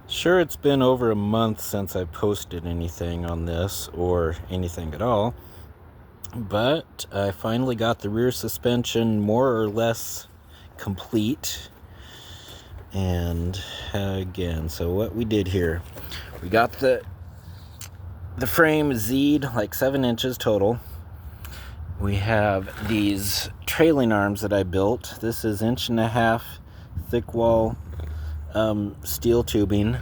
Sure, it's been over a month since I posted anything on this or anything at all, but I finally got the rear suspension more or less complete. And again, so what we did here, we got the frame Z'd like 7 inches total. We have these trailing arms that I built. This is 1.5 inch thick wall steel tubing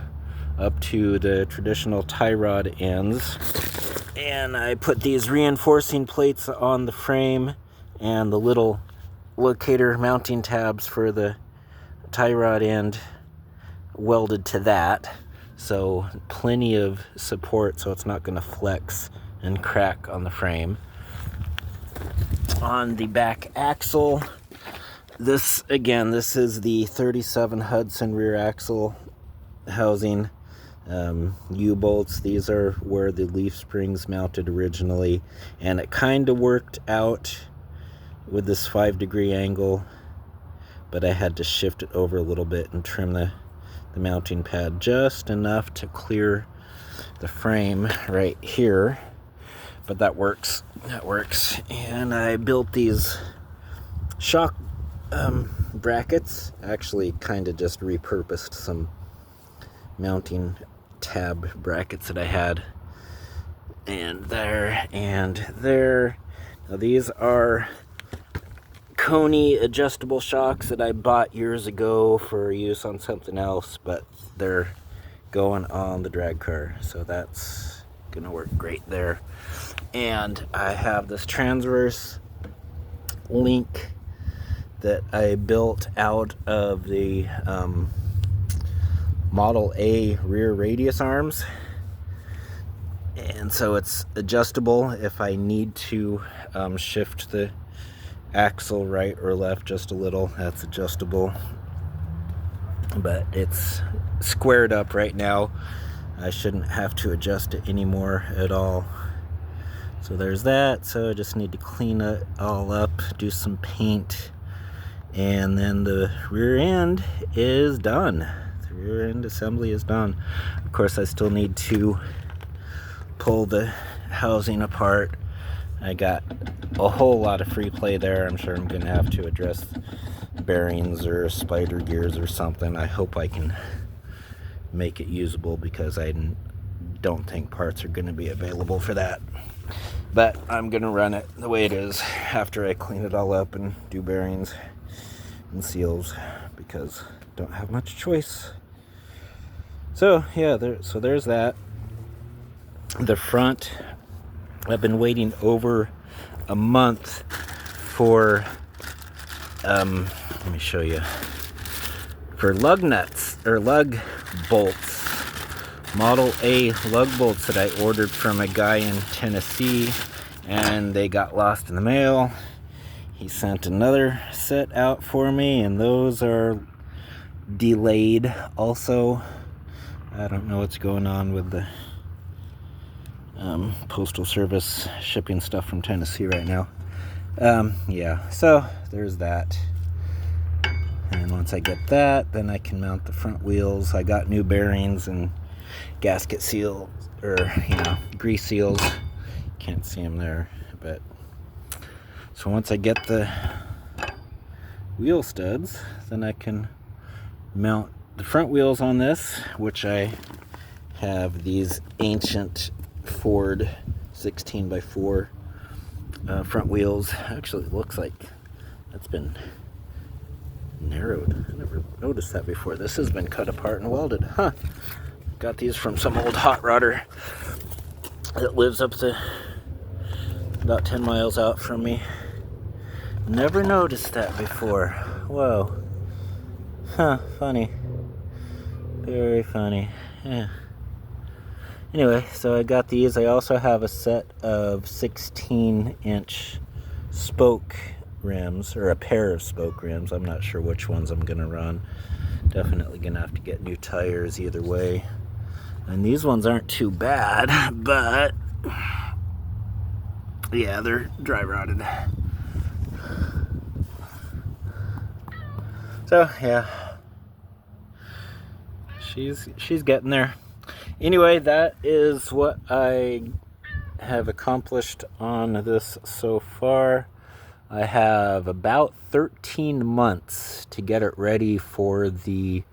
up to the traditional tie rod ends, and I put these reinforcing plates on the frame and the little locator mounting tabs for the tie rod end welded to that, so plenty of support so it's not going to flex and crack on the frame. On the back axle, this is the 37 Hudson rear axle housing. U-bolts, these are where the leaf springs mounted originally, and it kind of worked out with this 5-degree angle, but I had to shift it over a little bit and trim the mounting pad just enough to clear the frame right here, but that works. And I built these shock brackets. Actually kind of just repurposed some mounting tab brackets that I had, and there and there. Now these are Koni adjustable shocks that I bought years ago for use on something else, but they're going on the drag car, so that's gonna work great there. And I have this transverse link that I built out of the Model A rear radius arms, and so it's adjustable if I need to shift the axle right or left just a little. That's adjustable, but it's squared up right now. I shouldn't have to adjust it anymore at all. So there's that. So I just need to clean it all up, do some paint, and then the rear end is done. The rear end assembly is done. Of course, I still need to pull the housing apart. I got a whole lot of free play there. I'm sure I'm gonna have to address bearings or spider gears or something. I hope I can make it usable, because I don't think parts are gonna be available for that. But I'm gonna run it the way it is after I clean it all up and do bearings and seals, because I don't have much choice. So yeah, there's that. The front, I've been waiting over a month for let me show you, for lug nuts or lug bolts, Model A lug bolts that I ordered from a guy in Tennessee, and they got lost in the mail. He sent another set out for me, and those are delayed also. I don't know what's going on with the Postal Service shipping stuff from Tennessee right now. Yeah, so there's that. And once I get that, then I can mount the front wheels. I got new bearings and gasket seal, or grease seals. Can't see them there, but so once I get the wheel studs, then I can mount the front wheels on this, which I have these ancient Ford 16x4 front wheels. Actually, it looks like that's been narrowed. I never noticed that before. This has been cut apart and welded. Got these from some old hot rodder that lives up about 10 miles out from me. Never noticed that before. Whoa. Funny. Very funny. Yeah. Anyway, so I got these. I also have a set of 16-inch spoke rims, or a pair of spoke rims. I'm not sure which ones I'm gonna run. Definitely gonna have to get new tires either way. And these ones aren't too bad, but yeah, they're dry rotted. So yeah, she's getting there. Anyway, that is what I have accomplished on this so far. I have about 13 months to get it ready for the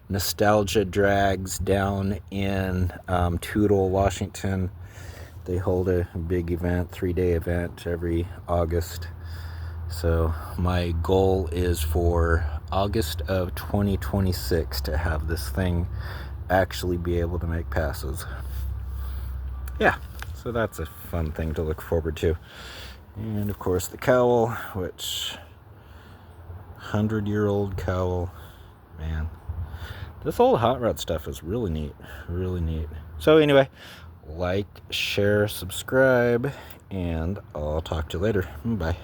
Nostalgia Drags down in Toutle, Washington. They hold a big event, 3-day event every August. So my goal is for August of 2026 to have this thing actually be able to make passes. Yeah, so that's a fun thing to look forward to. And of course the cowl, which 100-year-old cowl, man. This old hot rod stuff is really neat, really neat. So anyway, like, share, subscribe, and I'll talk to you later. Bye.